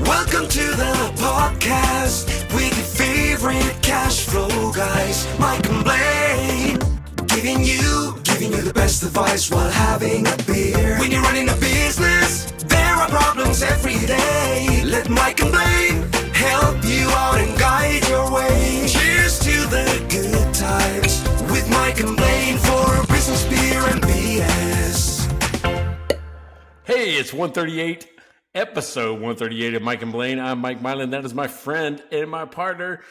Welcome to the podcast with your favorite cash flow guys, Mike and Blaine. Giving you the best advice while having a beer. When you're running a business, there are problems every day. Let Mike and Blaine help you out and guide your way. Cheers to the good times with Mike and Blaine for business, beer, and BS. Hey, it's 138, episode 138 of Mike and Blaine. I'm Mike Blaine. That is my friend and my partner,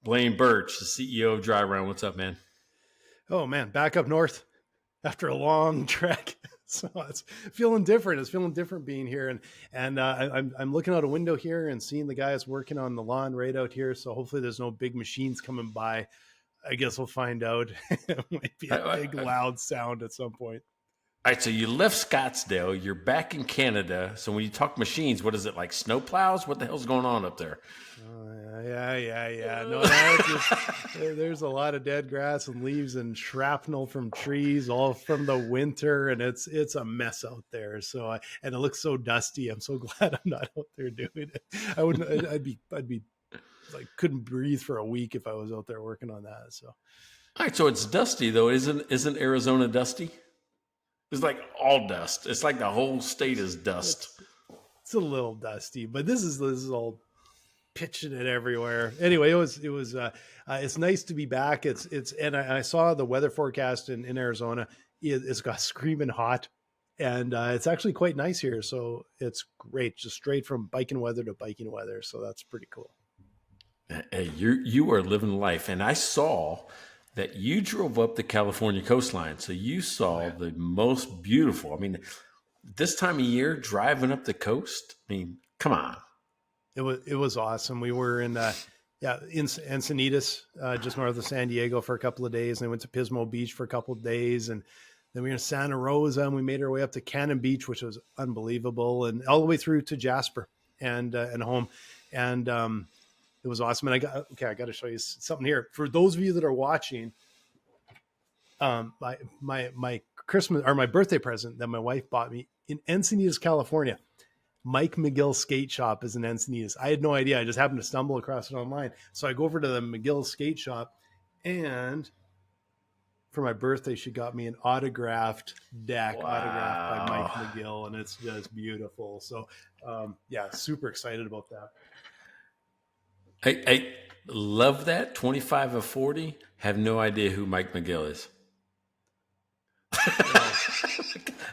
Blaine Birch, the CEO of Dry Round. What's up, man? Oh man, back up north after a long trek. So it's feeling different. It's feeling different being here. And I'm looking out a window here and seeing the guys working on the lawn right out here. So hopefully there's no big machines coming by. I guess we'll find out. It might be a big loud sound at some point. All right, so you left Scottsdale. You're back in Canada. So when you talk machines, what is it, like snow plows? What the hell's going on up there? Yeah. No, there's a lot of dead grass and leaves and shrapnel from trees, all from the winter, and it's a mess out there. So, and it looks so dusty. I'm so glad I'm not out there doing it. I'd be like couldn't breathe for a week if I was out there working on that. So, all right, so it's dusty though. Isn't Arizona dusty? It's like all dust. It's like the whole state is dust. It's a little dusty, but this is all pitching it everywhere. Anyway, it's nice to be back. And I saw the weather forecast in Arizona. It's got screaming hot, and it's actually quite nice here. So it's great, just straight from biking weather to biking weather. So that's pretty cool. Hey, you are living life, and I saw that you drove up the California coastline. So you saw the most beautiful. I mean, this time of year, driving up the coast. I mean, come on. It was awesome. We were in Encinitas, just north of San Diego for a couple of days. And then went to Pismo Beach for a couple of days. And then we were in Santa Rosa, and we made our way up to Cannon Beach, which was unbelievable. And all the way through to Jasper and home. And, it was awesome. And I got to show you something here. For those of you that are watching, my Christmas or my birthday present that my wife bought me in Encinitas, California, Mike McGill Skate Shop is in Encinitas. I had no idea. I just happened to stumble across it online. So I go over to the McGill Skate Shop, and for my birthday, she got me an autographed deck, autographed by Mike McGill, and it's just beautiful. So super excited about that. I love that. 25 of 40. Have no idea who Mike McGill is.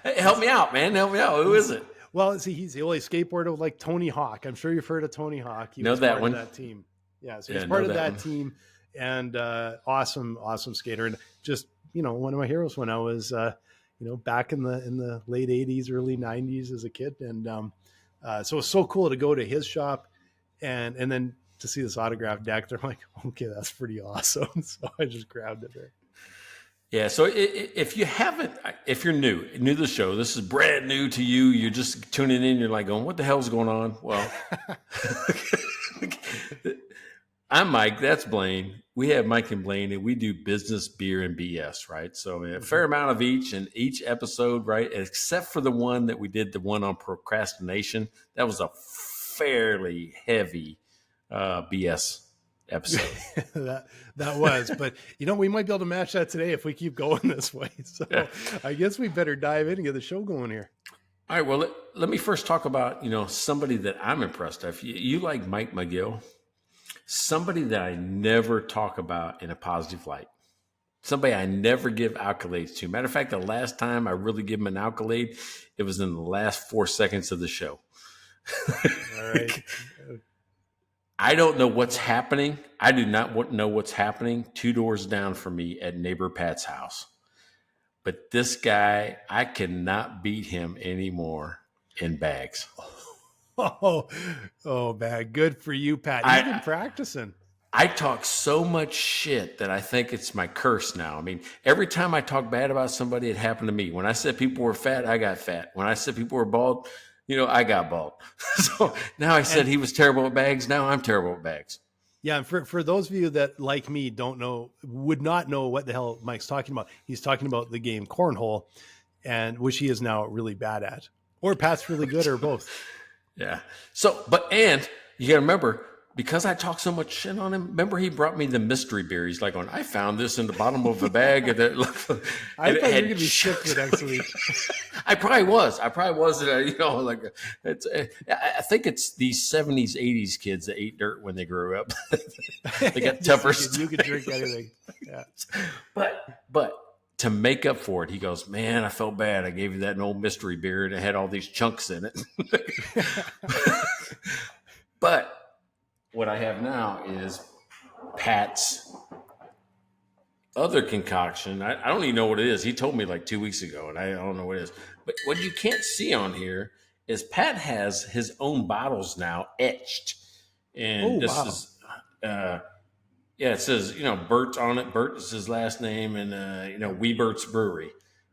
Hey, help me out, man. Help me out. Who is it? Well, see, he's the only skateboarder with like Tony Hawk. I'm sure you've heard of Tony Hawk. He know was that part one. of that team. Yeah, so he's part of that team, and awesome skater, and just one of my heroes when I was back in the late '80s, early '90s as a kid, and so it was so cool to go to his shop, and then to see this autographed deck. They're like, okay, that's pretty awesome. So I just grabbed it there. Yeah. So if you're new to the show, this is brand new to you. You're just tuning in. You're like going, what the hell's going on? Well, I'm Mike. That's Blaine. We have Mike and Blaine, and we do business, beer, and BS, right? So a fair amount of each in each episode, right? Except for the one that we did, the one on procrastination. That was a fairly heavy BS episode. that was, but we might be able to match that today if we keep going this way. So yeah. I guess we better dive in and get the show going here. All right. Well, let me first talk about, somebody that I'm impressed with. You like Mike McGill, somebody that I never talk about in a positive light. Somebody I never give accolades to. Matter of fact, the last time I really give him an accolade, it was in the last 4 seconds of the show. All right. I don't know what's happening. I do not know what's happening 2 doors down from me at Neighbour Pat's house. But this guy, I cannot beat him anymore in bags. Oh man. Good for you, Pat. You've been practicing. I talk so much shit that I think it's my curse now. I mean, every time I talk bad about somebody, it happened to me. When I said people were fat, I got fat. When I said people were bald, I got bald. So now I said he was terrible at bags. Now I'm terrible at bags. Yeah. And for those of you that, like me, would not know what the hell Mike's talking about. He's talking about the game cornhole, and which he is now really bad at, or Pat's really good, or both. Yeah. So, and you got to remember, because I talk so much shit on him, remember he brought me the mystery beer. He's like, I found this in the bottom of a bag. And I thought you were going to be sick the next week. I probably was. I think it's these 70s, 80s kids that ate dirt when they grew up. They got tougher stuff. You could drink anything. Yeah. But to make up for it, he goes, man, I felt bad. I gave you that old mystery beer and it had all these chunks in it. But what I have now is Pat's other concoction. I don't even know what it is. He told me like 2 weeks ago, and I don't know what it is. But what you can't see on here is Pat has his own bottles now etched. And is, it says, Bert on it. Bert is his last name, and, Webert's Brewery,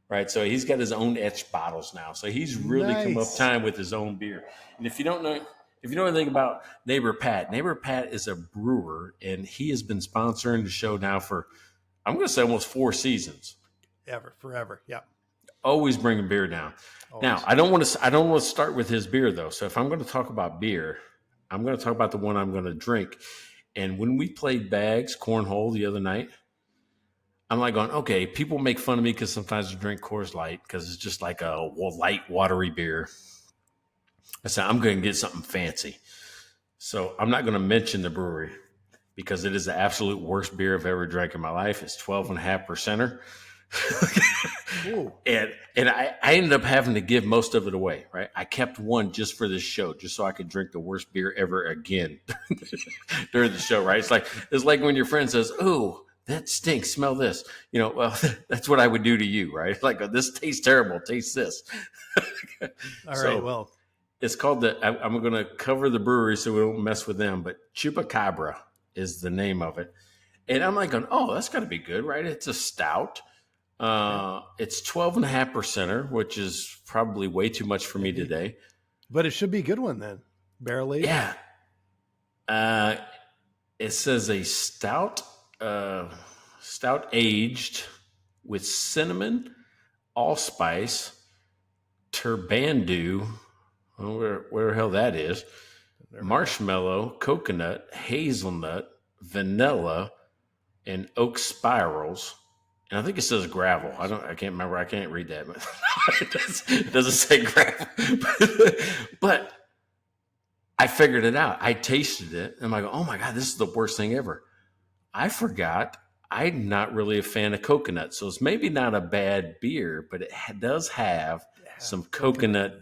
right? So he's got his own etched bottles now. So he's really come up time with his own beer. And if you don't know anything about Neighbour Pat is a brewer, and he has been sponsoring the show now for, I'm going to say, almost 4 seasons. Forever. Yeah. Always bringing beer down. Always. Now, I don't want to start with his beer though. So if I'm going to talk about beer, I'm going to talk about the one I'm going to drink. And when we played bags cornhole the other night, I'm like going, okay, people make fun of me because sometimes I drink Coors Light because it's just like a light, watery beer. I said, I'm going to get something fancy. So I'm not going to mention the brewery because it is the absolute worst beer I've ever drank in my life. It's 12.5%. and I ended up having to give most of it away, right? I kept one just for this show, just so I could drink the worst beer ever again during the show, right? It's like when your friend says, "Oh, that stinks. Smell this." Well, that's what I would do to you, right? Like, this tastes terrible. Taste this. All right. Well, it's called I'm going to cover the brewery so we don't mess with them, but Chupacabra is the name of it. And I'm like going, oh, that's got to be good, right? It's a stout. It's 12.5%, which is probably way too much for me today. But it should be a good one then. Barrel aged. Yeah. It says a stout aged with cinnamon, allspice, turbandoo. Where the hell that is? Marshmallow, coconut, hazelnut, vanilla, and oak spirals. And I think it says gravel. I can't remember. I can't read that. But it doesn't say gravel. But I figured it out. I tasted it. And I'm like, oh my God, this is the worst thing ever. I forgot I'm not really a fan of coconut. So it's maybe not a bad beer, but it does have some coconut.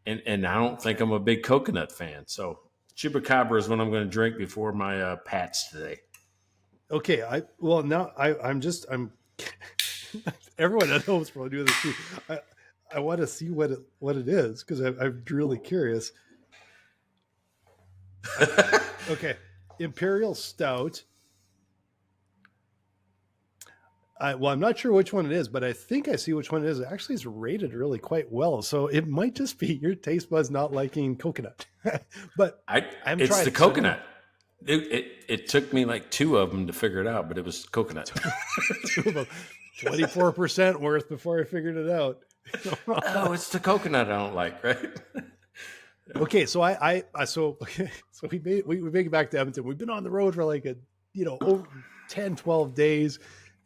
And I don't think I'm a big coconut fan. So Chupacabra is what I'm going to drink before my Pats today. Okay. I'm everyone I know is probably doing this too. I want to see what it is because I'm really curious. Okay. Imperial Stout. I'm not sure which one it is, but I think I see which one it is. Actually, it's rated really quite well. So it might just be your taste buds not liking coconut. But it's the coconut. It took me like 2 of them to figure it out, but it was coconut. 2 of them. 24% worth before I figured it out. Oh, it's the coconut I don't like, right? Okay, so so we make it back to Edmonton. We've been on the road for like 10, 12 days.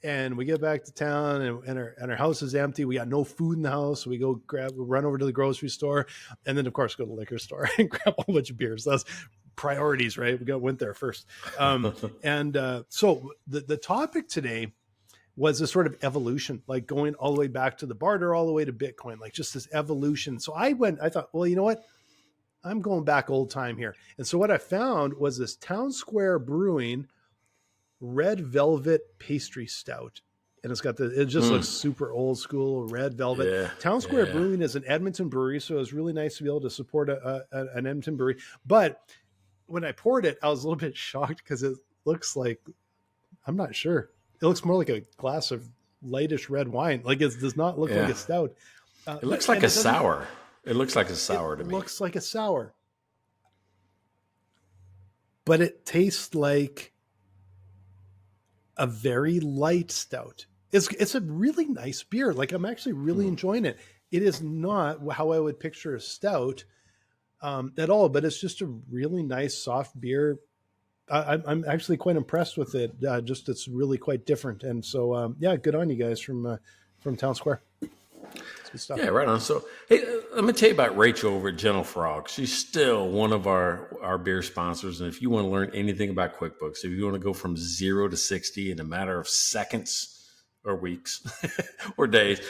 And we get back to town and our house is empty. We got no food in the house. So we run over to the grocery store and then of course go to the liquor store and grab a whole bunch of beers. So that's priorities, right? Went there first. So the topic today was a sort of evolution, like going all the way back to the barter, all the way to Bitcoin, like just this evolution. So I thought, well, you know what? I'm going back old time here. And so what I found was this Town Square Brewing Red Velvet Pastry Stout. And it just looks super old school, red velvet. Yeah, Town Square Brewing is an Edmonton brewery. So it was really nice to be able to support an Edmonton brewery. But when I poured it, I was a little bit shocked because it looks like, I'm not sure. It looks more like a glass of lightish red wine. Like it does not look like a stout. It looks like a sour. It looks like a sour to me. It looks like a sour. But it tastes like a very light stout. It's a really nice beer. Like I'm actually really enjoying it. It is not how I would picture a stout, at all, but it's just a really nice soft beer. I'm actually quite impressed with it. Just it's really quite different, and so yeah, good on you guys from Town Square. It's good stuff. Yeah, right on. So, hey, let me tell you about Rachel over at Gentle Frog. She's still one of our beer sponsors. And if you want to learn anything about QuickBooks, if you want to go from 0 to 60 in a matter of seconds or weeks or days,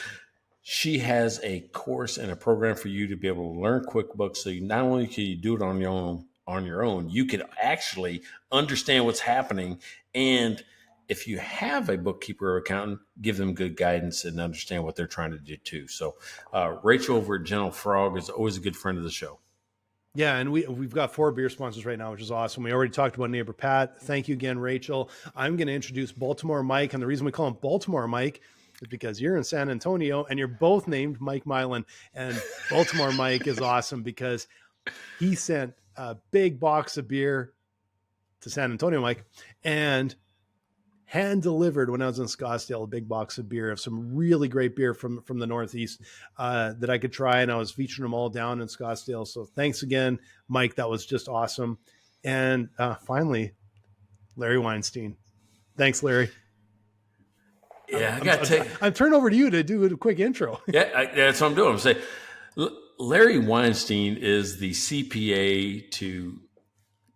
she has a course and a program for you to be able to learn QuickBooks. So not only can you do it on your own, you can actually understand what's happening. And if you have a bookkeeper or accountant, give them good guidance and understand what they're trying to do too. So Rachel over at Gentle Frog is always a good friend of the show. Yeah, and we've got 4 beer sponsors right now, which is awesome. We already talked about Neighbor Pat. Thank you again, Rachel. I'm going to introduce Baltimore Mike, and the reason we call him Baltimore Mike is because you're in San Antonio, and you're both named Mike Milan. And Baltimore Mike is awesome because he sent a big box of beer to San Antonio, Mike, and hand delivered when I was in Scottsdale, a big box of beer of some really great beer from the Northeast that I could try. And I was featuring them all down in Scottsdale. So thanks again, Mike. That was just awesome. And finally, Larry Weinstein. Thanks, Larry. Yeah, I got to I'm turning over to you to do a quick intro. Yeah, that's what I'm doing. I'm saying Larry Weinstein is the CPA to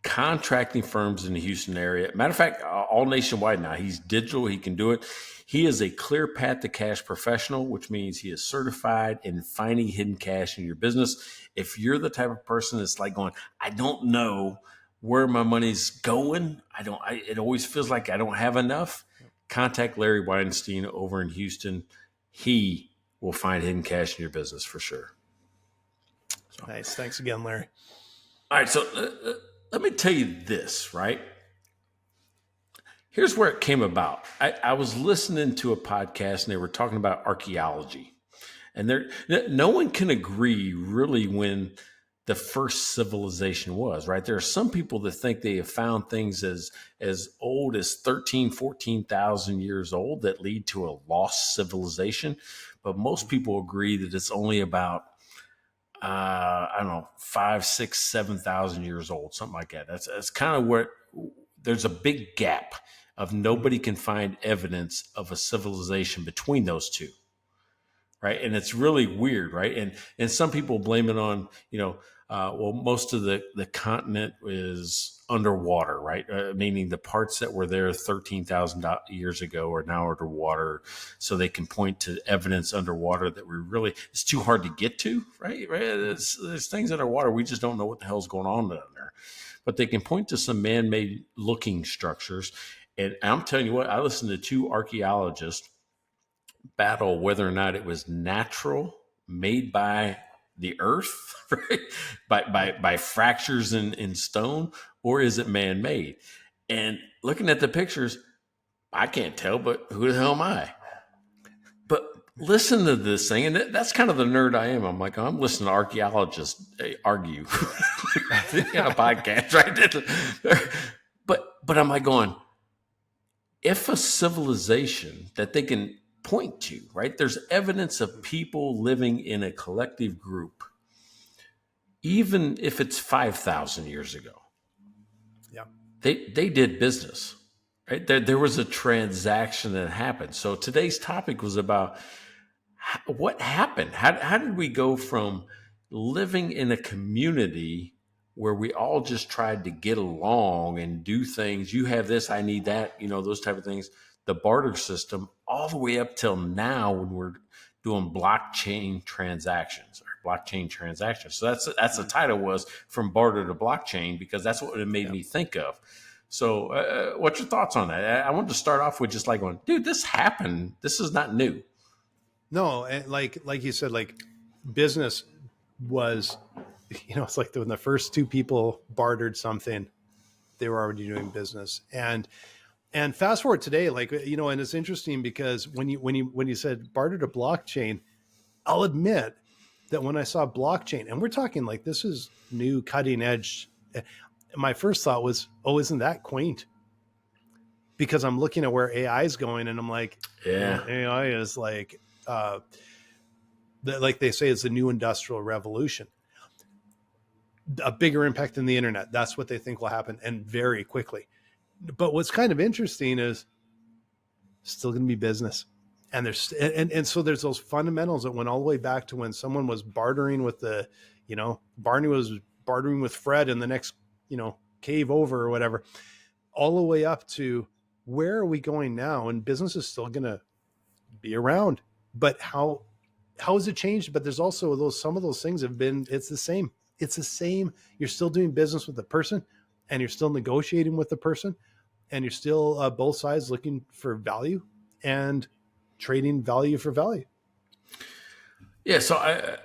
contracting firms in the Houston area. Matter of fact, all nationwide now. He's digital. He can do it. He is a clear path to cash professional, which means he is certified in finding hidden cash in your business. If you're the type of person that's like going, I don't know where my money's going. It always feels like I don't have enough. Contact Larry Weinstein over in Houston. He will find hidden cash in your business for sure. So. Nice. Thanks again, Larry. All right. So let me tell you this, right? Here's where it came about. I was listening to a podcast and they were talking about archaeology. And no one can agree really when the first civilization was, right? There are some people that think they have found things as old as 13, 14,000 years old that lead to a lost civilization. But most people agree that it's only about I don't know, 5, 6, 7,000 years old, something like that. That's kind of where there's a big gap of nobody can find evidence of a civilization between those two, right? And it's really weird, right? And some people blame it on, well, most of the continent is underwater, right? Meaning the parts that were there 13,000 years ago are now underwater, so they can point to evidence underwater that it's too hard to get to, right? There's things underwater we just don't know what the hell's going on down there, but they can point to some man-made looking structures. And I'm telling you what, I listened to 2 archaeologists battle whether or not it was natural, made by the earth, right? by fractures in stone, or is it man-made? And looking at the pictures, I can't tell, but who the hell am I? But listen to this thing, and that's kind of the nerd I am. I'm like, I'm listening to archaeologists argue in a podcast, right? But I'm like going, if a civilization that they can point to, right? There's evidence of people living in a collective group, even if it's 5,000 years ago. Yeah, they did business, right? There was a transaction that happened. So today's topic was about what happened. How did we go from living in a community where we all just tried to get along and do things? You have this, I need that, those type of things. The barter system, all the way up till now when we're doing blockchain transactions. So that's the title was, From Barter to Blockchain, because that's what it made me think of. So what's your thoughts on that? I wanted to start off with just like going, dude, this happened. This is not new. No, and like you said, like business was, it's like when the first 2 people bartered something, they were already doing business. And fast forward today, like, and it's interesting because when you said barter to blockchain, I'll admit that when I saw blockchain, and we're talking like this is new cutting edge, my first thought was, oh, isn't that quaint? Because I'm looking at where AI is going, and I'm like, yeah, AI is like, like they say, it's the new industrial revolution. a bigger impact than the internet. That's what they think will happen, and very quickly. But what's kind of interesting is still going to be business. And so there's those fundamentals that went all the way back to when someone was bartering with Barney was bartering with Fred in the next, cave over or whatever, all the way up to where are we going now? And business is still going to be around, but how has it changed? But there's also some of those things it's the same. It's the same. You're still doing business with the person, and you're still negotiating with the person, and you're still both sides looking for value and trading value for value. Yeah. So a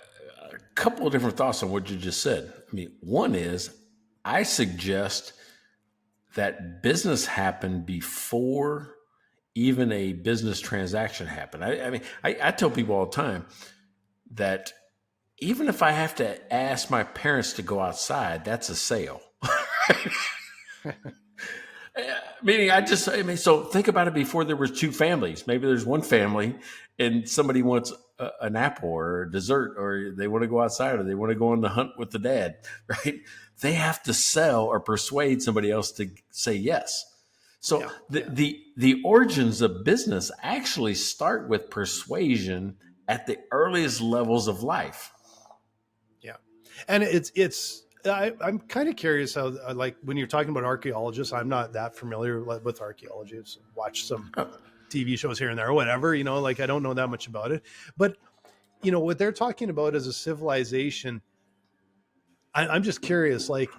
couple of different thoughts on what you just said. I mean, one is I suggest that business happened before even a business transaction happened. I tell people all the time that even if I have to ask my parents to go outside, that's a sale. So think about it before there was two families. Maybe there's one family and somebody wants an apple or a dessert, or they want to go outside, or they want to go on the hunt with the dad, right? They have to sell or persuade somebody else to say yes. So the origins of business actually start with persuasion at the earliest levels of life. Yeah. And I'm kind of curious how, like, when you're talking about archaeologists, I'm not that familiar with archaeology. I've watched some TV shows here and there or whatever, I don't know that much about it. But, what they're talking about as a civilization, I'm just curious, like,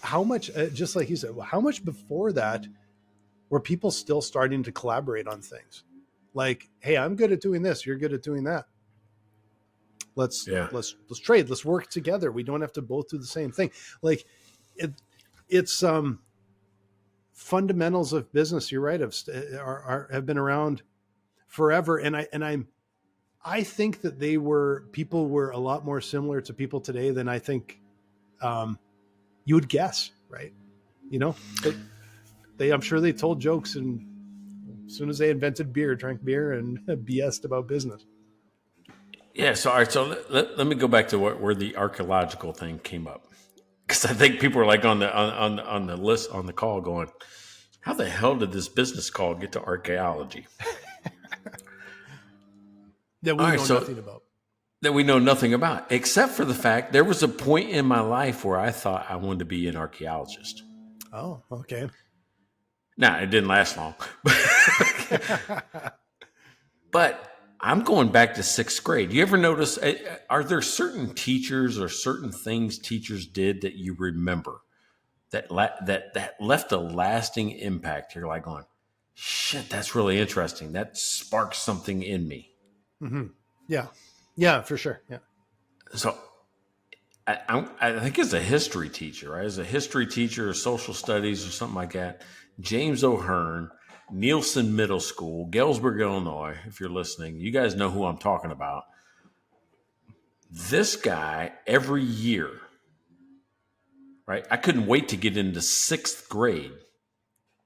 how much, just like you said, how much before that were people still starting to collaborate on things? Like, hey, I'm good at doing this, you're good at doing that. Let's trade. Let's work together. We don't have to both do the same thing. Like it's fundamentals of business. You're right. Have been around forever. And I think that people were a lot more similar to people today than I think you would guess. Right. I'm sure they told jokes, and as soon as they invented beer, drank beer and BS'd about business. Yeah. So, all right. So let me go back to where the archaeological thing came up, because I think people are like on the list on the call going, how the hell did this business call get to archaeology? That we know nothing about. That we know nothing about, except for the fact there was a point in my life where I thought I wanted to be an archaeologist. Oh, okay. Now, it didn't last long. But I'm going back to sixth grade. You ever notice, are there certain teachers or certain things teachers did that you remember that left a lasting impact? You're like going, shit, that's really interesting. That sparked something in me. Mm-hmm. Yeah. Yeah, for sure. Yeah. So I think as a history teacher, right? As a history teacher or social studies or something like that, James O'Hearn, Nielsen Middle School, Galesburg, Illinois, if you're listening, you guys know who I'm talking about. This guy, every year, right? I couldn't wait to get into sixth grade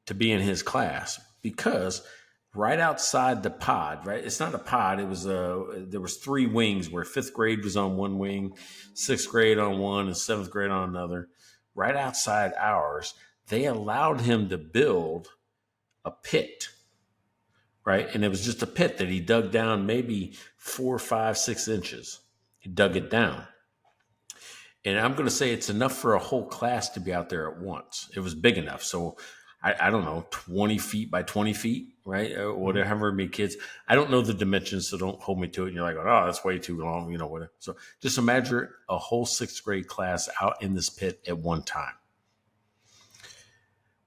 to be in his class, because right outside the pod, right? It's not a pod. It was there was three wings where fifth grade was on one wing, sixth grade on one, and seventh grade on another. Right outside ours, they allowed him to build a pit, right? And it was just a pit that he dug down maybe 4, 5, 6 inches. He dug it down. And I'm going to say it's enough for a whole class to be out there at once. It was big enough. So I don't know, 20 feet by 20 feet, right? Whatever, however many kids. I don't know the dimensions, so don't hold me to it. And you're like, oh, that's way too long, whatever. So just imagine a whole sixth grade class out in this pit at one time.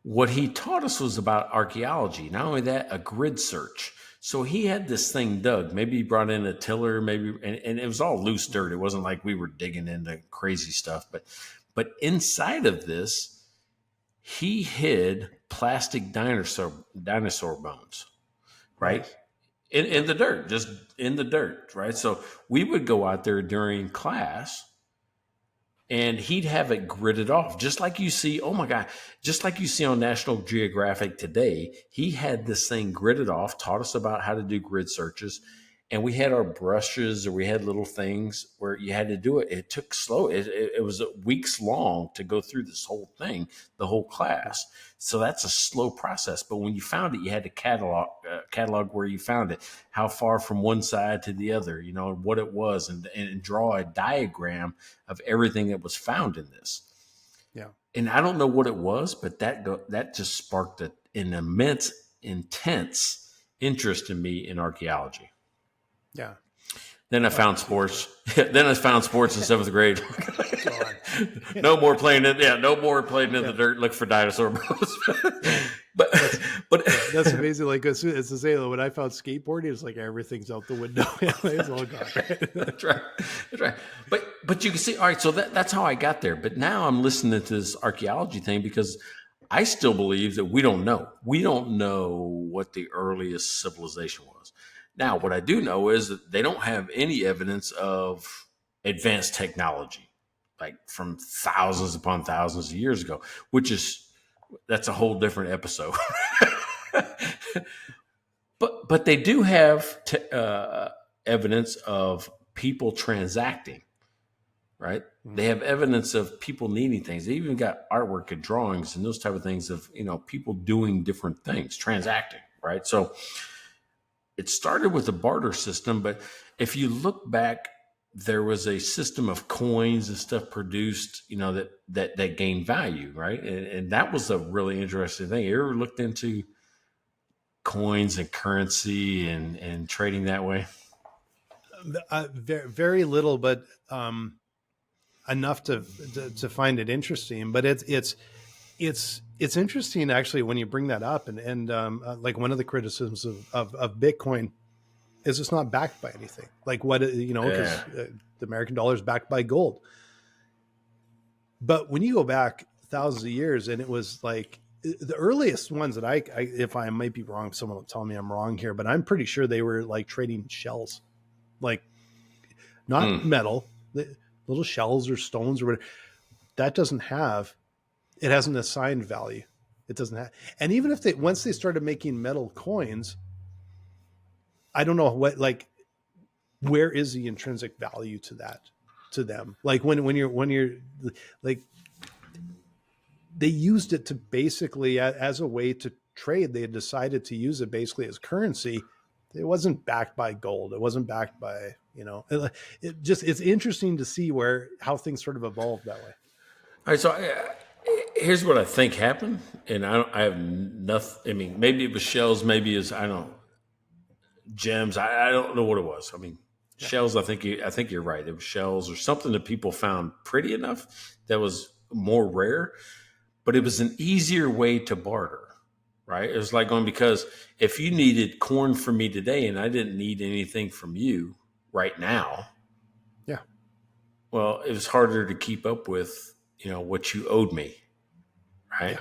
What he taught us was about archaeology. Not only that, a grid search. So he had this thing dug. Maybe he brought in a tiller, and it was all loose dirt. It wasn't like we were digging into crazy stuff. But inside of this, he hid plastic dinosaur bones, right? In the dirt, just in the dirt, right? So we would go out there during class, and he'd have it gridded off, just like you see, oh my God, just like you see on National Geographic today. He had this thing gridded off, taught us about how to do grid searches, And we had our brushes, or we had little things where you had to do it. It took slow. It was weeks long to go through this whole thing, the whole class. So that's a slow process. But when you found it, you had to catalog where you found it, how far from one side to the other, what it was, and draw a diagram of everything that was found in this. Yeah. And I don't know what it was, but that just sparked an immense, intense interest in me in archaeology. Yeah. Then I found sports. Then I found sports in 7th grade. No more playing in the dirt. Look for dinosaur bones. but that's amazing. Like it's to say, when I found skateboarding, it's like everything's out the window. It's all gone. Right? That's right. But you can see. All right. So that's how I got there. But now I'm listening to this archaeology thing because I still believe that we don't know. We don't know what the earliest civilization was. Now, what I do know is that they don't have any evidence of advanced technology, like from thousands upon thousands of years ago, that's a whole different episode. But they do have evidence of people transacting, right? Mm-hmm. They have evidence of people needing things. They even got artwork and drawings and those type of things of, people doing different things, transacting, right? So it started with a barter system, but if you look back, there was a system of coins and stuff produced, that gained value, right? And that was a really interesting thing. You ever looked into coins and currency and trading that way? Very, very little, but enough to find it interesting. But it's interesting actually when you bring that up, and like one of the criticisms of Bitcoin is it's not backed by anything. Like because the American dollar is backed by gold. But when you go back thousands of years, and it was like the earliest ones that I if I might be wrong, someone will tell me I'm wrong here, but I'm pretty sure they were like trading shells, like not metal, little shells or stones or whatever. That it has an assigned value. It doesn't have, and even if once they started making metal coins, I don't know where is the intrinsic value to them? Like when you're like, they used it to basically as a way to trade. They had decided to use it basically as currency. It wasn't backed by gold. It wasn't backed by, it's interesting to see how things sort of evolved that way. All right. So here's what I think happened. And I have nothing. I mean, maybe it was shells, maybe it's, I don't know, gems. I don't know what it was. I mean, shells, I think you're right. It was shells or something that people found pretty enough that was more rare, but it was an easier way to barter. Right. It was like because if you needed corn from me today and I didn't need anything from you right now. Yeah. Well, it was harder to keep up with, what you owed me. Right.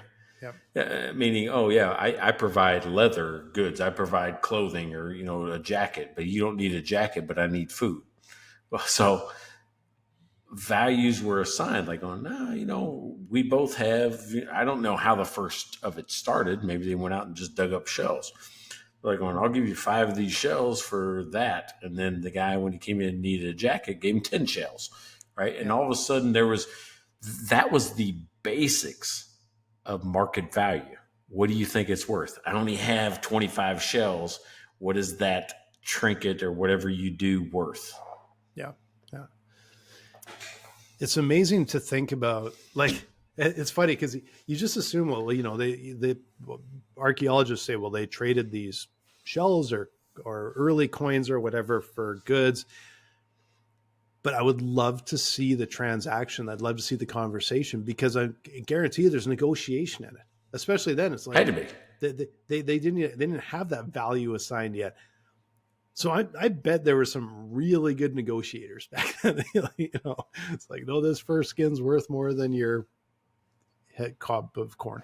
Yeah. Meaning, I provide leather goods. I provide clothing or, a jacket, but you don't need a jacket, but I need food. Well, so values were assigned like we both have, I don't know how the first of it started. Maybe they went out and just dug up shells. Like I'll give you 5 of these shells for that. And then the guy, when he came in and needed a jacket, gave him 10 shells. Right. And all of a sudden that was the basics of market value. What do you think it's worth? I only have 25 shells. What is that trinket or whatever you do worth? Yeah. It's amazing to think about. Like, it's funny because you just assume, the archaeologists say, they traded these shells or early coins or whatever for goods. But I would love to see the transaction. I'd love to see the conversation because I guarantee you there's negotiation in it. Especially then, it's like had to be. They didn't have that value assigned yet. So I bet there were some really good negotiators back then. It's like, no, this first skin's worth more than your head cob of corn.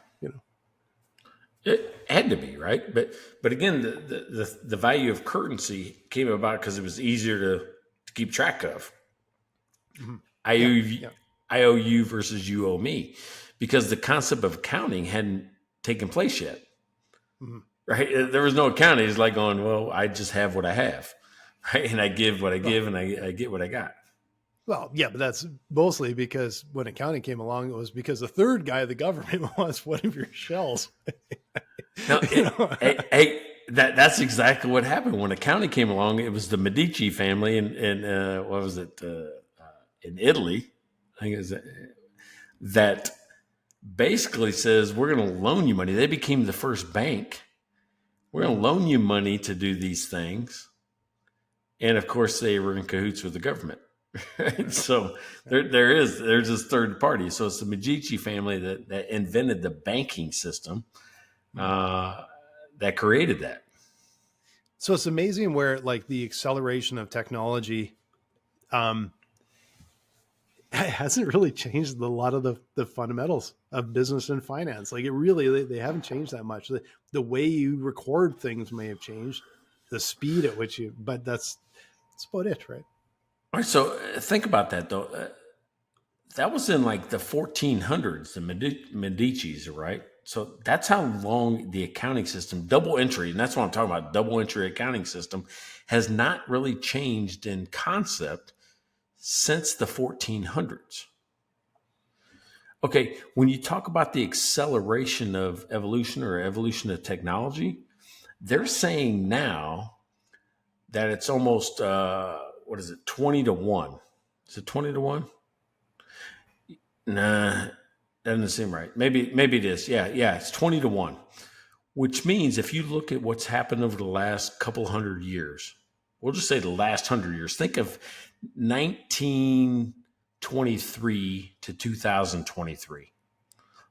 It had to be, right? But again, the value of currency came about because it was easier to keep track of. Mm-hmm. I owe you versus you owe me, because the concept of accounting hadn't taken place yet. Mm-hmm. Right? There was no accounting. It's like going, I just have what I have. right? And I give what I give, and I get what I got. Well, yeah, but that's mostly because when accounting came along, it was because the third guy of the government wants one of your shells. No, that's exactly what happened when accounting came along. It was the Medici family, and what was it in Italy? I think it was that basically says we're going to loan you money. They became the first bank. We're going to loan you money to do these things, and of course, they were in cahoots with the government. Right? So there's this third party. So it's the Medici family that invented the banking system that created that. So it's amazing where like the acceleration of technology hasn't really changed a lot of the fundamentals of business and finance. Like it really, they haven't changed that much. The way you record things may have changed, the speed at which but that's about it, right? All right, so think about that though. That was in like the 1400s, the Medici's, right? So that's how long the accounting system, double entry, and that's what I'm talking about, double entry accounting system, has not really changed in concept since the 1400s. Okay, when you talk about the acceleration of evolution or evolution of technology, they're saying now that it's almost 20 to 1. Is it 20 to 1? Nah, doesn't seem right. Maybe it is. Yeah, it's 20 to 1. Which means if you look at what's happened over the last couple hundred years, we'll just say the last 100 years. Think of 1923 to 2023.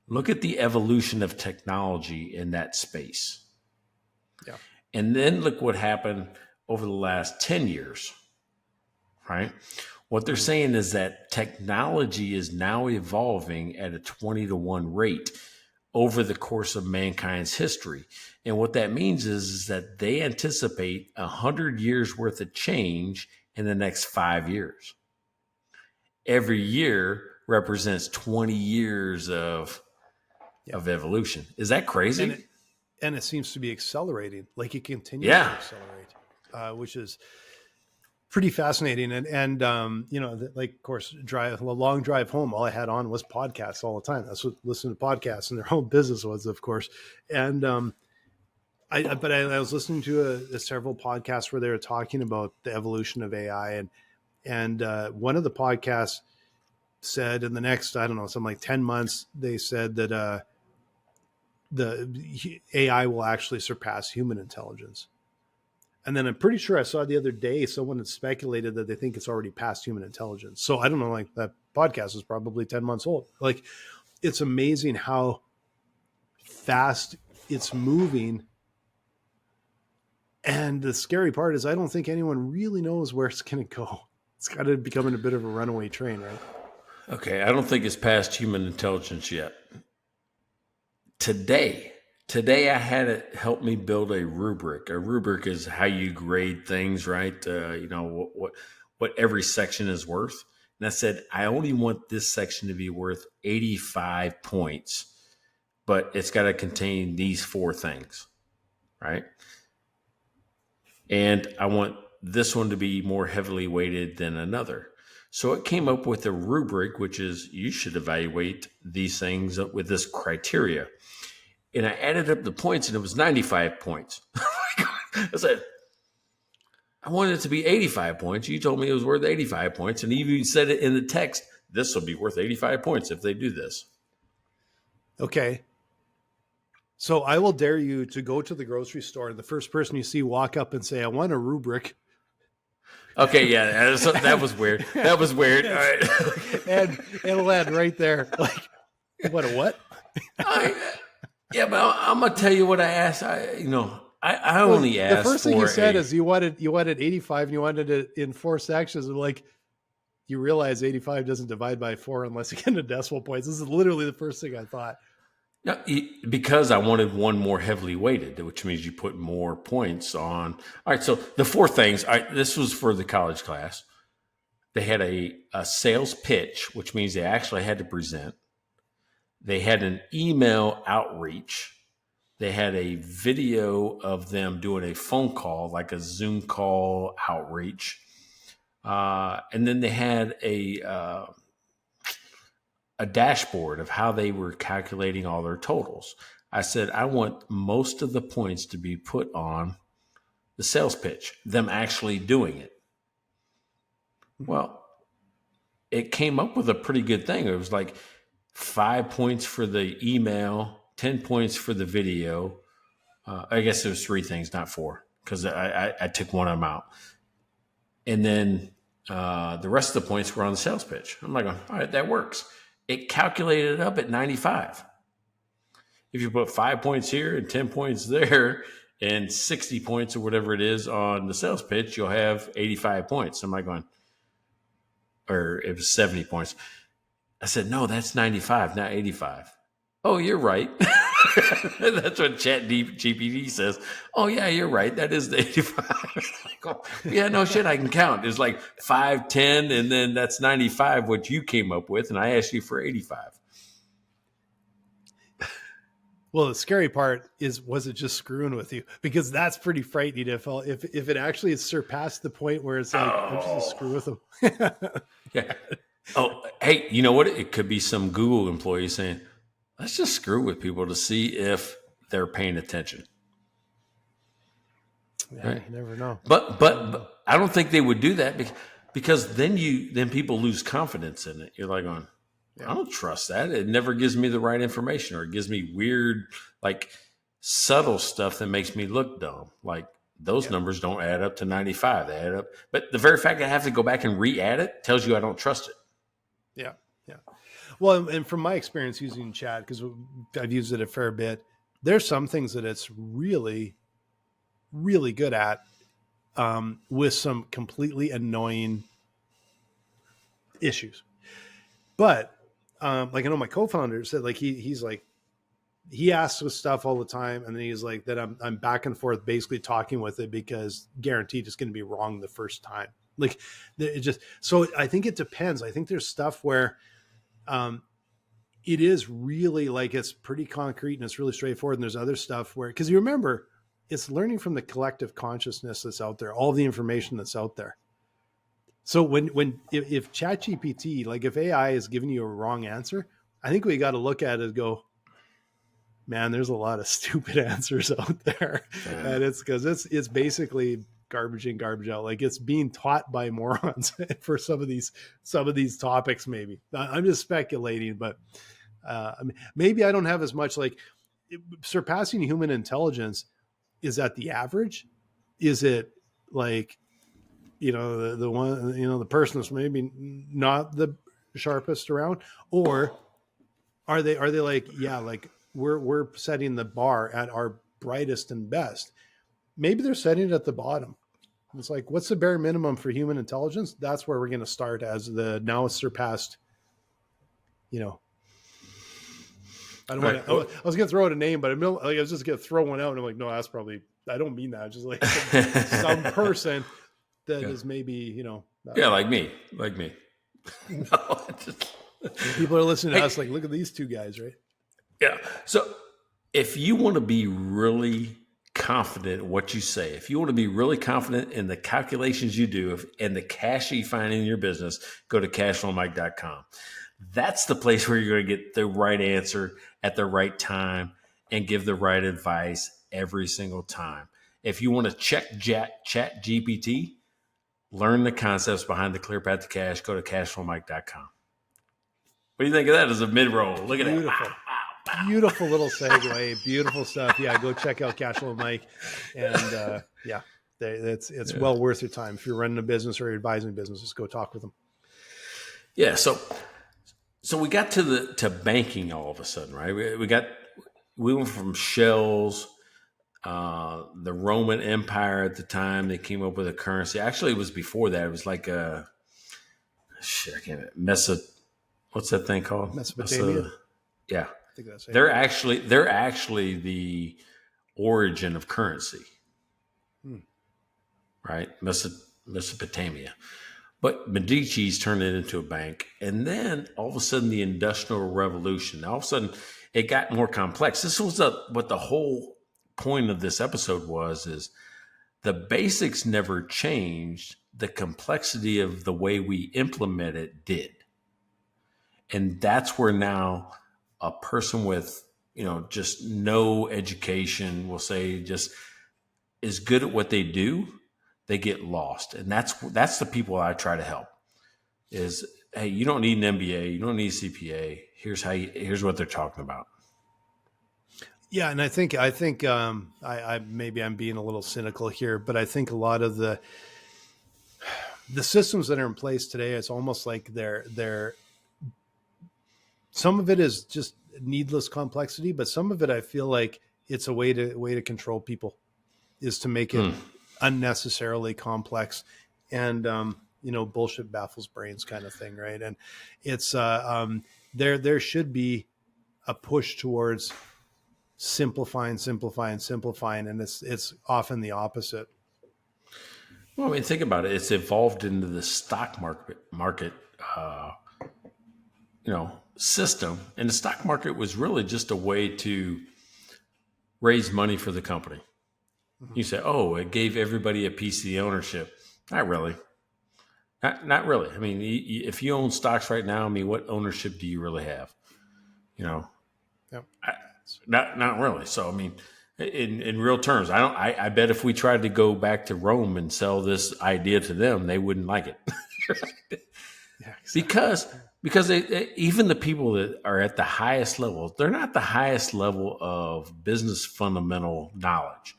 Look at the evolution of technology in that space. Yeah. And then look what happened over the last 10 years. Right? What they're saying is that technology is now evolving at a 20 to 1 rate over the course of mankind's history. And what that means is that they anticipate 100 years worth of change in the next 5 years. Every year represents 20 years of evolution. Is that crazy? And it seems to be accelerating. Like it continues to accelerate, which is pretty fascinating. And like, of course, a long drive home, all I had on was podcasts all the time. That's what listening to podcasts, and their whole business was, of course. And I was listening to several podcasts where they were talking about the evolution of AI, and one of the podcasts said in the next, I don't know, something like 10 months, they said that the AI will actually surpass human intelligence. And then I'm pretty sure I saw the other day someone had speculated that they think it's already past human intelligence. So I don't know, like that podcast is probably 10 months old. Like it's amazing how fast it's moving. And the scary part is I don't think anyone really knows where it's going to go. It's got to become a bit of a runaway train, right? Okay, I don't think it's past human intelligence yet. Today I had it help me build a rubric. A rubric is how you grade things, right? What every section is worth. And I said, I only want this section to be worth 85 points, but it's got to contain these 4 things, right? And I want this one to be more heavily weighted than another. So it came up with a rubric, which is you should evaluate these things with this criteria. And I added up the points, and it was 95 points. I said, I wanted it to be 85 points. You told me it was worth 85 points. And you even said it in the text, this will be worth 85 points if they do this. Okay. So I will dare you to go to the grocery store, and the first person you see walk up and say, I want a rubric. Okay, yeah, that was weird. That was weird. All right. And it'll end right there. Like, what? Yeah, but I'm gonna tell you what I asked. I only asked. The first thing you said is you wanted 85, and you wanted it in 4 sections. And like, you realize 85 doesn't divide by 4 unless you get into decimal points. This is literally the first thing I thought. No, because I wanted one more heavily weighted, which means you put more points on. All right, so the 4 things. This was for the college class. They had a sales pitch, which means they actually had to present. They had an email outreach, They had a video of them doing a phone call, like a Zoom call outreach. And then they had a dashboard of how they were calculating all their totals. I said, I want most of the points to be put on the sales pitch, them actually doing it. Well, it came up with a pretty good thing. It was like 5 points for the email, 10 points for the video. I guess it was 3 things, not 4, because I took one of them out. And then the rest of the points were on the sales pitch. I'm like, all right, that works. It calculated it up at 95. If you put 5 points here and 10 points there and 60 points or whatever it is on the sales pitch, you'll have 85 points. I'm like going, or it was 70 points. I said, no, that's 95, not 85. Oh, you're right. That's what ChatGPT says. Oh, yeah, you're right. That is the 85. Go, yeah, no shit, I can count. It's like 5, 10, and then that's 95, what you came up with, and I asked you for 85. Well, the scary part is, was it just screwing with you? Because that's pretty frightening if it actually has surpassed the point where it's like, I'm just going to screw with them. Yeah. Oh, hey, you know what? It could be some Google employee saying, let's just screw with people to see if they're paying attention. Yeah, right? You never know. But I don't think they would do that because then people lose confidence in it. You're like going, I don't trust that. It never gives me the right information, or it gives me weird, like subtle stuff that makes me look dumb. Like those numbers don't add up to 95. They add up. But the very fact that I have to go back and re-add it tells you I don't trust it. Yeah. Yeah. Well, and from my experience using chat, because I've used it a fair bit, there's some things that it's really, really good at, with some completely annoying issues. But like I know my co-founder said, like he's like, he asks us stuff all the time, and then he's like that I'm back and forth basically talking with it because guaranteed it's going to be wrong the first time. Like it just, so I think it depends. I think there's stuff where it is really like it's pretty concrete and it's really straightforward, and there's other stuff where, because you remember, it's learning from the collective consciousness that's out there, all the information that's out there. So if ChatGPT, like if AI is giving you a wrong answer, I think we got to look at it and go, man, there's a lot of stupid answers out there. Yeah. And it's because it's basically garbage in, garbage out. Like it's being taught by morons for some of these topics. Maybe I'm just speculating, but maybe I don't have as much, like surpassing human intelligence. Is that the average? Is it like, the one, the person that's maybe not the sharpest around, or are they like, yeah, like we're setting the bar at our brightest and best. Maybe they're setting it at the bottom. It's like, what's the bare minimum for human intelligence? That's where we're going to start as the now surpassed, I don't want to, I was going to throw out a name, but I was just going to throw one out. And I'm like, no, that's probably, I don't mean that. Just like some person that is maybe, like me. No, people are listening to us like, look at these two guys, right? Yeah. So if you want to be really confident in what you say, if you want to be really confident in the calculations you do and the cash you find in your business, go to cashflowmike.com. That's the place where you're going to get the right answer at the right time and give the right advice every single time. If you want to check Chat GPT, learn the concepts behind the clear path to cash, go to cashflowmike.com. What do you think of that as a mid-roll? Look at beautiful. That. Beautiful little segue. Beautiful stuff. Yeah, go check out Cashflow Mike. And it's well worth your time. If you're running a business or you're advising businesses, go talk with them. Yeah, so we got to banking all of a sudden, right? We went from shells, the Roman Empire at the time. They came up with a currency. Actually, it was before that. It was like I can't remember. What's that thing called? Mesopotamia. Yeah, I think that's it. They're actually the origin of currency, right? Mesopotamia. But Medici's turned it into a bank. And then all of a sudden, the Industrial Revolution. All of a sudden, it got more complex. This was what the whole point of this episode is the basics never changed. The complexity of the way we implement it did. And that's where now a person with, just no education will say just is good at what they do, they get lost. And that's the people I try to help is, hey, you don't need an MBA, you don't need a CPA. Here's what they're talking about. Yeah. And I think I maybe I'm being a little cynical here, but I think a lot of the systems that are in place today, it's almost like they're some of it is just needless complexity, but some of it, I feel like it's a way to control people, is to make it unnecessarily complex, and bullshit baffles brains kind of thing, right? And it's there should be a push towards simplifying, and it's often the opposite. Well, I mean, think about it. It's evolved into the stock market system, and the stock market was really just a way to raise money for the company. You say, oh, it gave everybody a piece of the ownership. Not really. Not really. I mean, if you own stocks right now, I mean, what ownership do you really have? Yep. Not really. So, I mean, in real terms, I bet if we tried to go back to Rome and sell this idea to them, they wouldn't like it. Yeah, exactly. Because even the people that are at the highest level, they're not the highest level of business fundamental knowledge.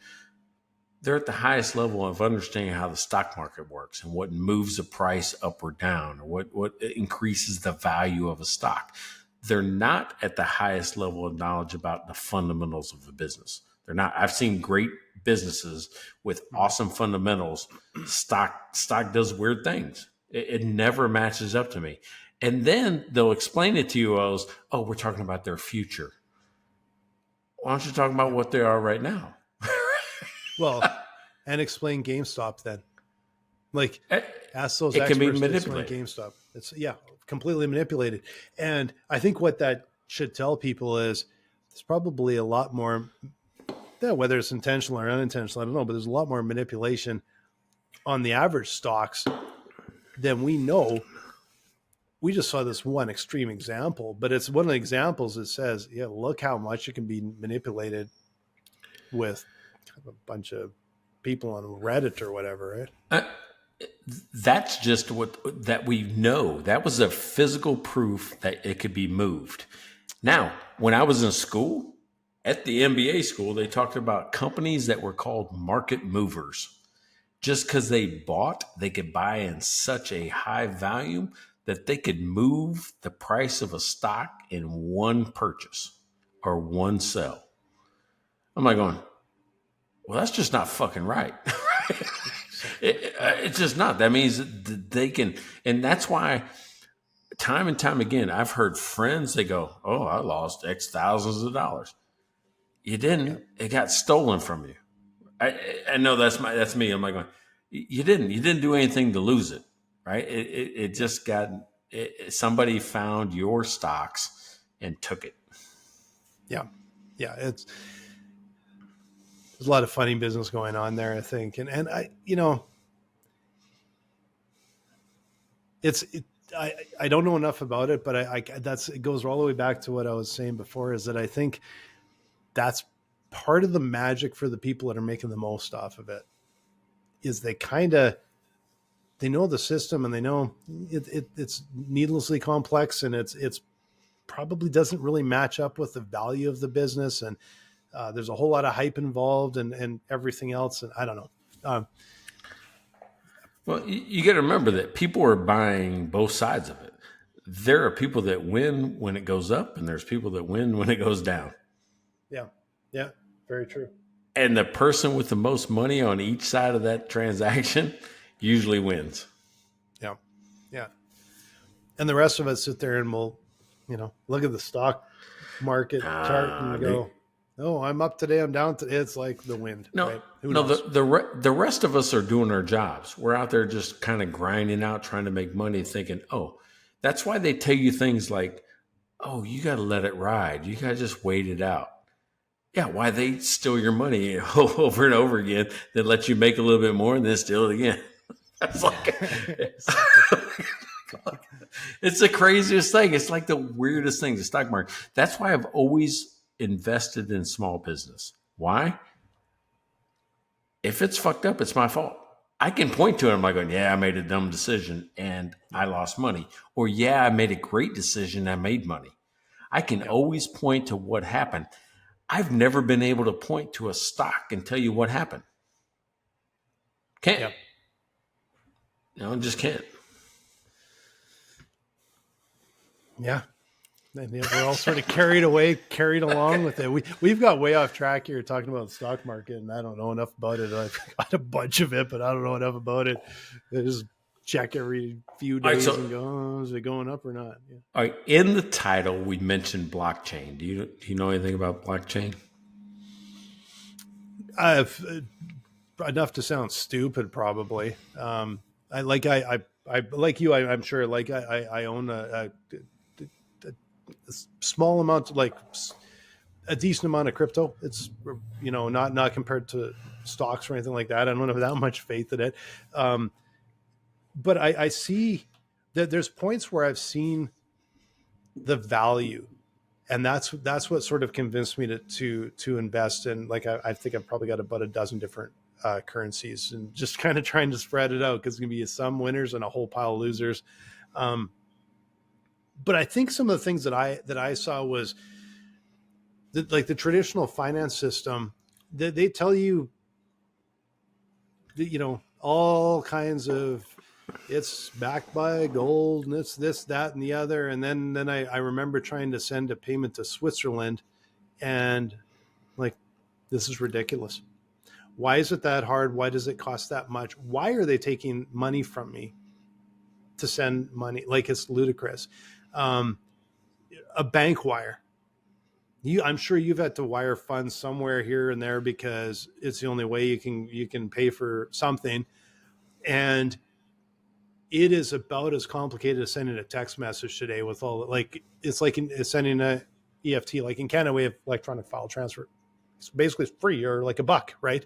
They're at the highest level of understanding how the stock market works and what moves the price up or down, or what increases the value of a stock. They're not at the highest level of knowledge about the fundamentals of the business. They're not. I've seen great businesses with awesome fundamentals. Stock does weird things. It never matches up to me. And then they'll explain it to you as, oh, we're talking about their future. Why don't you talk about what they are right now? Well, and explain GameStop then. Like, ask those it experts can be to manipulated. explain GameStop. It's completely manipulated. And I think what that should tell people is there's probably a lot more, whether it's intentional or unintentional, I don't know, but there's a lot more manipulation on the average stocks than we know. We just saw this one extreme example, but it's one of the examples that says, look how much it can be manipulated with a bunch of people on Reddit or whatever, right? That's just that we know. That was a physical proof that it could be moved. Now, when I was in school, at the MBA school, they talked about companies that were called market movers. Just because they could buy in such a high volume that they could move the price of a stock in one purchase or one sell. I'm like going, well, that's just not fucking right. It's just not. That means they can, and that's why time and time again, I've heard friends, they go, oh, I lost X thousands of dollars. You didn't. It got stolen from you. I know that's me. I'm like going, you didn't do anything to lose it, right? It just got, somebody found your stocks and took it. Yeah. There's a lot of funny business going on there, I think. And I don't know enough about it, but it goes all the way back to what I was saying before, is that I think that's part of the magic for the people that are making the most off of it, is they know the system, and they know it's needlessly complex, and it's probably doesn't really match up with the value of the business. And there's a whole lot of hype involved and everything else. And I don't know. Well, you got to remember that people are buying both sides of it. There are people that win when it goes up, and there's people that win when it goes down. Yeah, very true. And the person with the most money on each side of that transaction usually wins. Yeah. And the rest of us sit there and we'll, look at the stock market chart and go, oh, I'm up today, I'm down today. It's like the wind. No, right? the rest of us are doing our jobs. We're out there just kind of grinding out, trying to make money, thinking, oh, that's why they tell you things like oh, you got to let it ride. You got to just wait it out. Yeah, why they steal your money over and over again, then let you make a little bit more and then steal it again. That's like, it's the craziest thing. It's like the weirdest thing, the stock market. That's why I've always invested in small business. Why? If it's fucked up, it's my fault. I can point to it. I'm like, going, yeah, I made a dumb decision and I lost money. Or, yeah, I made a great decision and I made money. I can always point to what happened. I've never been able to point to a stock and tell you what happened. Can't. Yep. No, just can't. Yeah. And we're all sort of carried along with it. We've got way off track here talking about the stock market, and I don't know enough about it. I've got a bunch of it, but I don't know enough about it. I just check every few days and go, oh, is it going up or not? Yeah. All right. In the title, we mentioned blockchain. Do you know anything about blockchain? I've enough to sound stupid, probably. I like you. I'm sure. Like I own a small amount, like a decent amount of crypto. It's, not compared to stocks or anything like that. I don't have that much faith in it. But I see that there's points where I've seen the value, and that's what sort of convinced me to invest in. Like I think I've probably got about a dozen different currencies, and just kind of trying to spread it out because it's gonna be some winners and a whole pile of losers. But I think some of the things that I saw was that, like the traditional finance system, that they tell you that, all kinds of, it's backed by gold and it's this, that, and the other. And then I remember trying to send a payment to Switzerland and like, this is ridiculous. Why is it that hard? Why does it cost that much? Why are they taking money from me to send money? Like, it's ludicrous. A bank wire. I'm sure you've had to wire funds somewhere here and there because it's the only way you can pay for something. And it is about as complicated as sending a text message today with all, like, it's like sending a EFT. Like in Canada, we have electronic file transfer. It's basically free or like $1, right?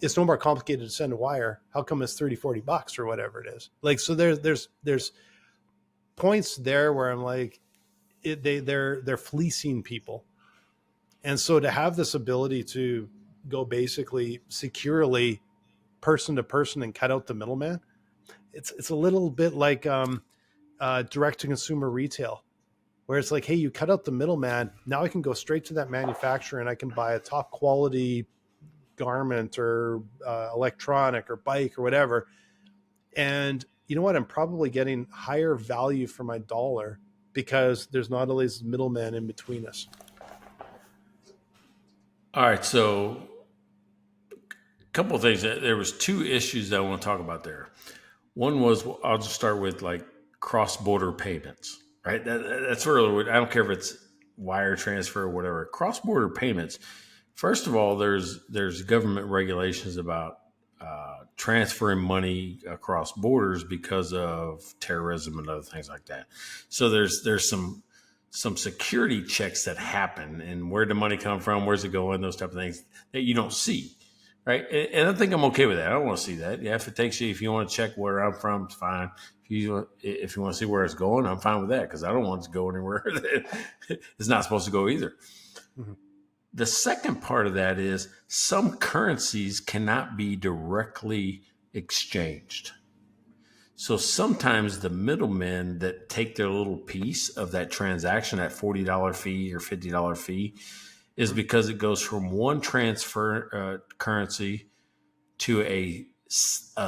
It's no more complicated to send a wire. How come it's $30-$40 or whatever it is? Like, so there's points there where I'm like, they're fleecing people. And so to have this ability to go basically securely person to person and cut out the middleman, it's a little bit like direct to consumer retail, where it's like, hey, you cut out the middleman. Now I can go straight to that manufacturer and I can buy a top quality garment or electronic or bike or whatever. And you know what? I'm probably getting higher value for my dollar because there's not all these middlemen in between us. All right. So a couple of things. There was two issues that I want to talk about there. One was, I'll just start with like cross-border payments, right? That's really, I don't care if it's wire transfer or whatever. Cross-border payments. First of all, there's government regulations about transferring money across borders because of terrorism and other things like that. So there's some security checks that happen, and where the money come from, where's it going, those type of things that you don't see, right? And I think I'm okay with that. I don't want to see that. Yeah, if you want to check where I'm from, it's fine. If you want to see where it's going, I'm fine with that because I don't want it to go anywhere that it's not supposed to go either. Mm-hmm. The second part of that is some currencies cannot be directly exchanged. So sometimes the middlemen that take their little piece of that transaction, that $40 fee or $50 fee, is because it goes from one transfer currency to a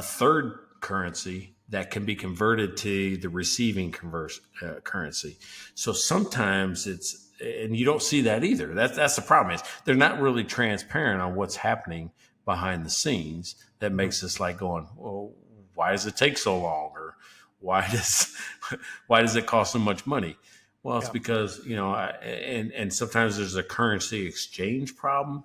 third currency that can be converted to the receiving currency. So sometimes and you don't see that either. That's the problem, is they're not really transparent on what's happening behind the scenes. That makes us like going, well, why does it take so long? Or why does it cost so much money? Well, it's because, and sometimes there's a currency exchange problem.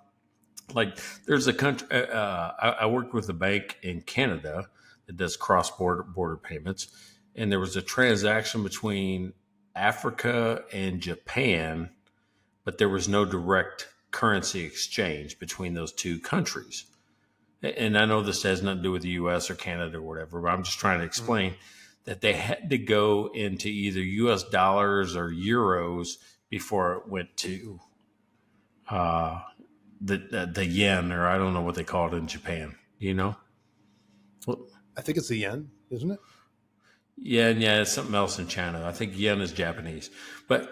Like there's a country, I worked with a bank in Canada that does cross-border payments. And there was a transaction between Africa and Japan, but there was no direct currency exchange between those two countries. And I know this has nothing to do with the U.S. or Canada or whatever, but I'm just trying to explain that they had to go into either U.S. dollars or euros before it went to the yen, or I don't know what they call it in Japan. You know? Well, I think it's the yen, isn't it? yeah, it's something else in China. I think yen is Japanese, but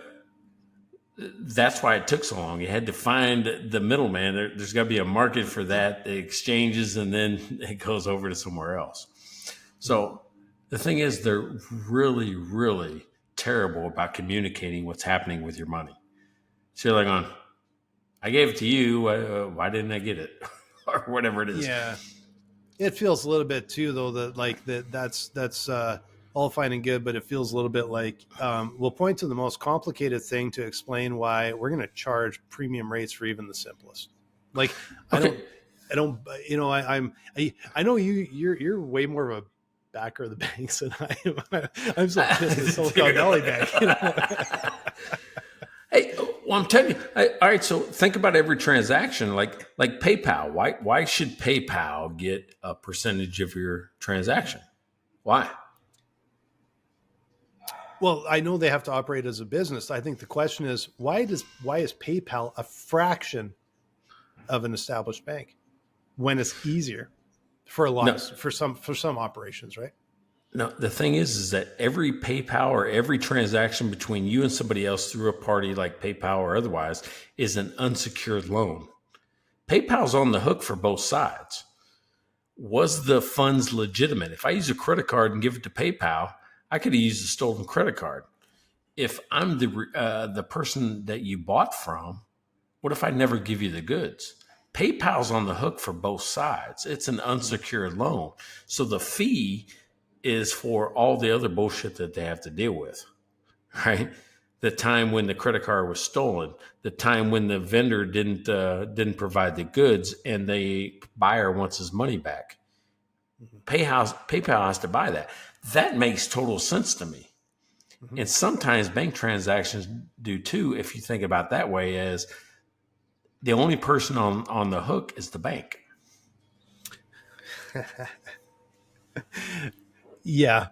that's why it took so long. You had to find the middleman. There's got to be a market for that, the exchanges, and then it goes over to somewhere else. So the thing is, they're really, really terrible about communicating what's happening with your money. So you're like, I gave it to you. Why didn't I get it? Or whatever it is. Yeah. It feels a little bit too, though, that's all fine and good, but it feels a little bit like we'll point to the most complicated thing to explain why we're going to charge premium rates for even the simplest. Like, Okay. I don't, I know you're way more of a backer of the banks than I am. I'm so pissed at Silicon Valley Bank. You know? Hey, well, I'm telling you. All right, so think about every transaction, like PayPal. Why should PayPal get a percentage of your transaction? Why? Well, I know they have to operate as a business. I think the question is why is PayPal a fraction of an established bank when it's easier for a lot for some operations, right? No, the thing is that every PayPal or every transaction between you and somebody else through a party like PayPal or otherwise is an unsecured loan. PayPal's on the hook for both sides. Was the funds legitimate? If I use a credit card and give it to PayPal, I could have used a stolen credit card. If I'm the person that you bought from, what if I never give you the goods? PayPal's on the hook for both sides. It's an unsecured loan. So the fee is for all the other bullshit that they have to deal with, right? The time when the credit card was stolen, the time when the vendor didn't provide the goods and the buyer wants his money back. PayPal has to buy that. That makes total sense to me. And sometimes bank transactions do too, if you think about that way, as the only person on the hook is the bank. Yeah.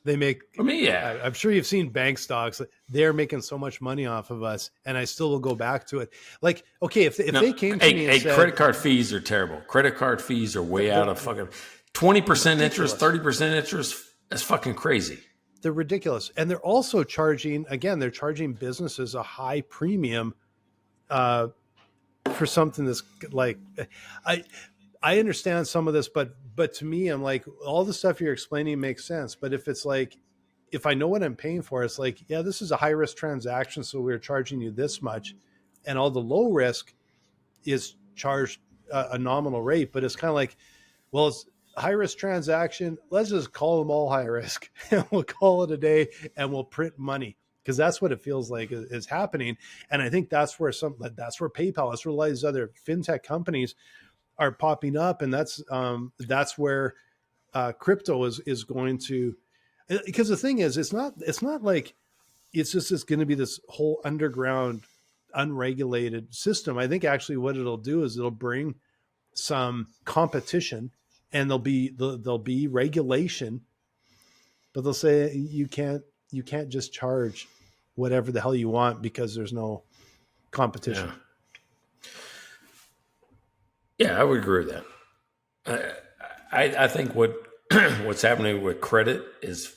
They make, yeah. I'm sure you've seen bank stocks. They're making so much money off of us. And I still will go back to it. Like, okay, if they came to me and said, credit card fees are terrible. Credit card fees are way out of fucking 20% interest, 30% interest. That's fucking crazy. They're ridiculous. And they're also charging businesses a high premium for something that's like, I understand some of this, but to me, I'm like, all the stuff you're explaining makes sense. But if it's like, if I know what I'm paying for, it's like, yeah, this is a high risk transaction, so we're charging you this much, and all the low risk is charged a nominal rate. But it's kind of like, well, it's a high risk transaction. Let's just call them all high risk, and we'll call it a day, and we'll print money. Because that's what it feels like is happening. And I think that's where PayPal, that's where a lot of these other fintech companies are popping up, and that's where crypto is going to. Because the thing is, it's not like it's going to be this whole underground, unregulated system. I think actually what it'll do is it'll bring some competition, and there'll be regulation, but they'll say you can't just charge whatever the hell you want because there's no competition. Yeah, I would agree with that. I think what's happening with credit is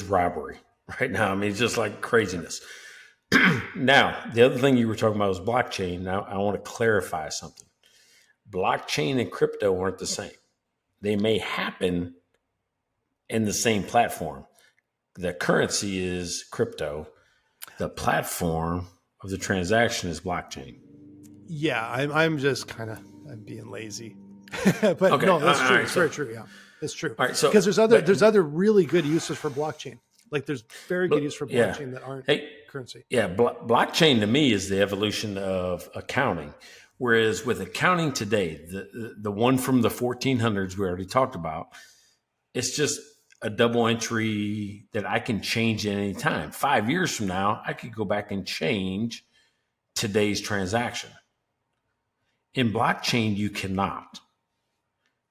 robbery right now. I mean, it's just like craziness. Now, the other thing you were talking about was blockchain. Now, I want to clarify something. Blockchain and crypto aren't the same. They may happen in the same platform. The currency is crypto. The platform of the transaction is blockchain. Yeah, I'm just I'm being lazy, but okay. No, that's true. It's very true. Yeah, it's true. All right, so because there's other really good uses for blockchain. Like there's very good use for blockchain that aren't currency. Yeah, blockchain to me is the evolution of accounting. Whereas with accounting today, the one from the 1400s we already talked about, it's just a double entry that I can change at any time. 5 years from now, I could go back and change today's transaction. In blockchain, you cannot,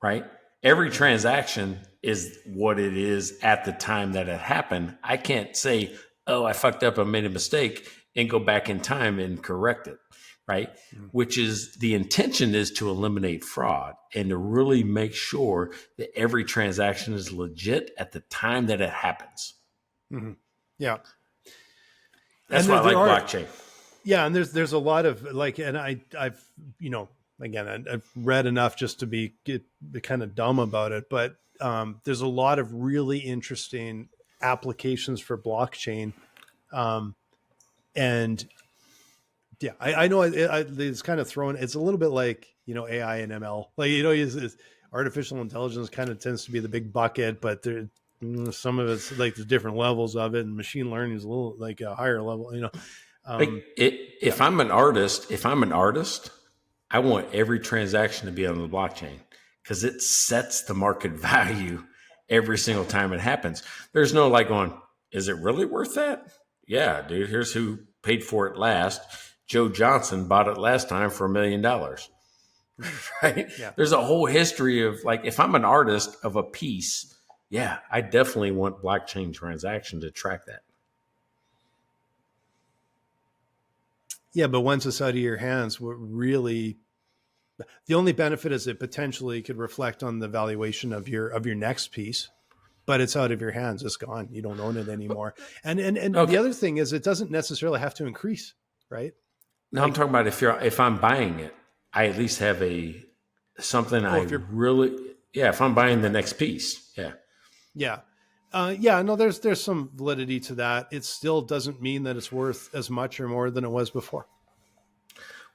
right? Every transaction is what it is at the time that it happened. I can't say, oh, I fucked up, I made a mistake, and go back in time and correct it, right? Mm-hmm. Which is the intention is to eliminate fraud and to really make sure that every transaction is legit at the time that it happens. Mm-hmm. Yeah. That's why I like blockchain. Yeah. And there's a lot of like, and I've, you know, again, I've read enough just to be kind of dumb about it, but there's a lot of really interesting applications for blockchain. And yeah, I know it's kind of thrown. It's a little bit like, you know, AI and ML, like, you know, artificial intelligence kind of tends to be the big bucket, but there, some of it's like the different levels of it, and machine learning is a little like a higher level, you know. If I'm an artist, I want every transaction to be on the blockchain because it sets the market value every single time it happens. There's no like going, is it really worth that? Yeah, dude, here's who paid for it last. Joe Johnson bought it last time for $1 million. Right? Yeah. There's a whole history of like, if I'm an artist of a piece, yeah, I definitely want blockchain transaction to track that. Yeah, but once it's out of your hands, what really the only benefit is it potentially could reflect on the valuation of your next piece, but it's out of your hands. It's gone. You don't own it anymore. And okay. The other thing is it doesn't necessarily have to increase, right? No, like, I'm talking about if I'm buying it, I at least have something if I'm buying the next piece. Yeah. Yeah. No, there's some validity to that. It still doesn't mean that it's worth as much or more than it was before.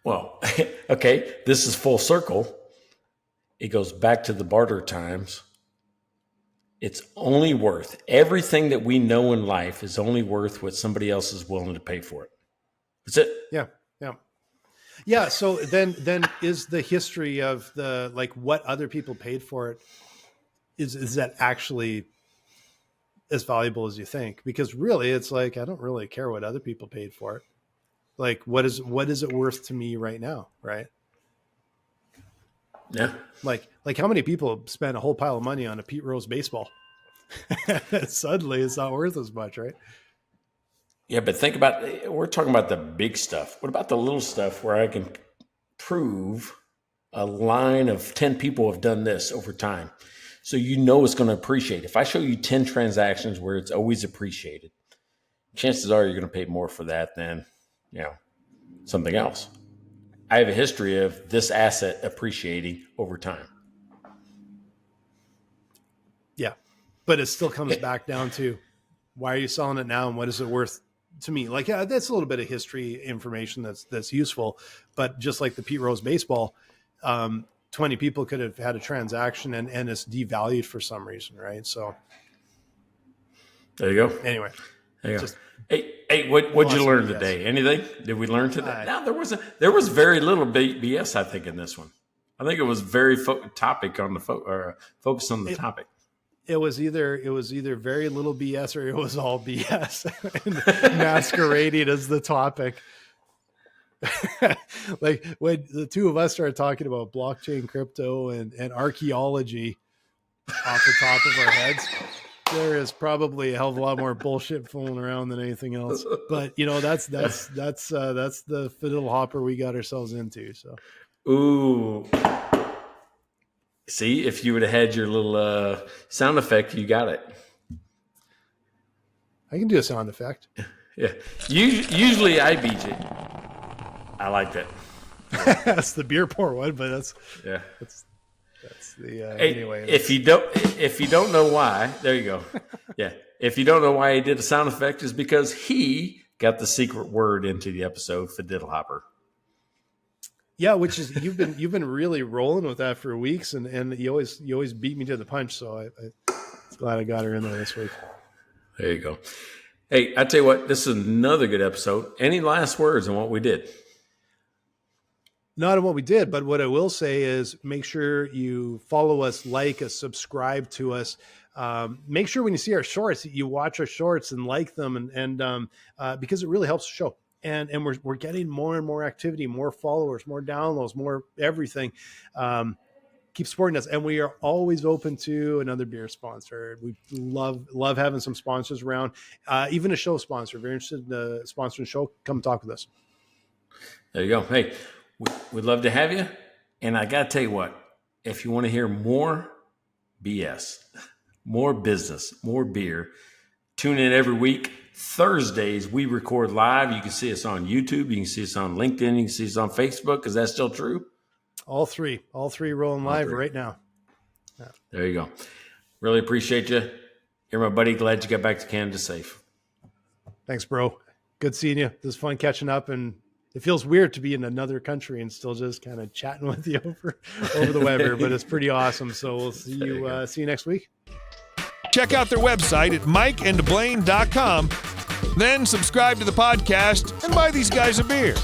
Well, okay, this is full circle. It goes back to the barter times. It's only worth everything that we know in life is only worth what somebody else is willing to pay for it. That's it. Yeah. So then is the history of the like what other people paid for it is that actually as valuable as you think? Because really, it's like I don't really care what other people paid for it. Like, what is it worth to me right now? Right. Yeah. Like how many people spend a whole pile of money on a Pete Rose baseball? Suddenly it's not worth as much, right? Yeah. But think about, we're talking about the big stuff. What about the little stuff where I can prove a line of 10 people have done this over time? So you know it's going to appreciate. If I show you 10 transactions where it's always appreciated, chances are you're going to pay more for that than, you know, something else. I have a history of this asset appreciating over time. Yeah. But it still comes back down to why are you selling it now and what is it worth to me? Like, yeah, that's a little bit of history information that's useful. But just like the Pete Rose baseball, 20 people could have had a transaction and it's devalued for some reason, right? So there you go. Anyway. There you go. Hey, what'd you learn today? Anything? Did we learn today? No, there was very little BS, I think, in this one. I think it was very focused on the topic. It was either very little BS or it was all BS masquerading as the topic. Like when the two of us started talking about blockchain, crypto, and archaeology off the top of our heads, there is probably a hell of a lot more bullshit fooling around than anything else. But you know, that's the fiddle hopper we got ourselves into. So, ooh, see, if you would have had your little sound effect, you got it. I can do a sound effect. Yeah, usually I beat you. I like that. That's the beer pour one, but that's the anyway. If you don't know why, there you go. Yeah, if you don't know why he did a sound effect, is because he got the secret word into the episode for Diddle Hopper. Yeah, which is you've been really rolling with that for weeks, and you always beat me to the punch. So I'm glad I got her in there this week. There you go. Hey, I tell you what, this is another good episode. Any last words on what we did? Not on what we did, but what I will say is make sure you follow us, like us, subscribe to us. Make sure when you see our shorts, you watch our shorts and like them, and because it really helps the show. And we're getting more and more activity, more followers, more downloads, more everything. Keep supporting us, and we are always open to another beer sponsor. We love having some sponsors around, even a show sponsor. If you're interested in sponsoring the show, come talk with us. There you go. Hey, we'd love to have you. And I got to tell you what, if you want to hear more BS, more business, more beer, tune in every week. Thursdays, we record live. You can see us on YouTube. You can see us on LinkedIn. You can see us on Facebook. Is that still true? All three rolling live right now. Yeah. There you go. Really appreciate you. You're my buddy. Glad you got back to Canada safe. Thanks, bro. Good seeing you. It was fun catching up, and it feels weird to be in another country and still just kind of chatting with you over the Weber, but it's pretty awesome. So we'll see you next week. Check out their website at mikeandblaine.com. Then subscribe to the podcast and buy these guys a beer.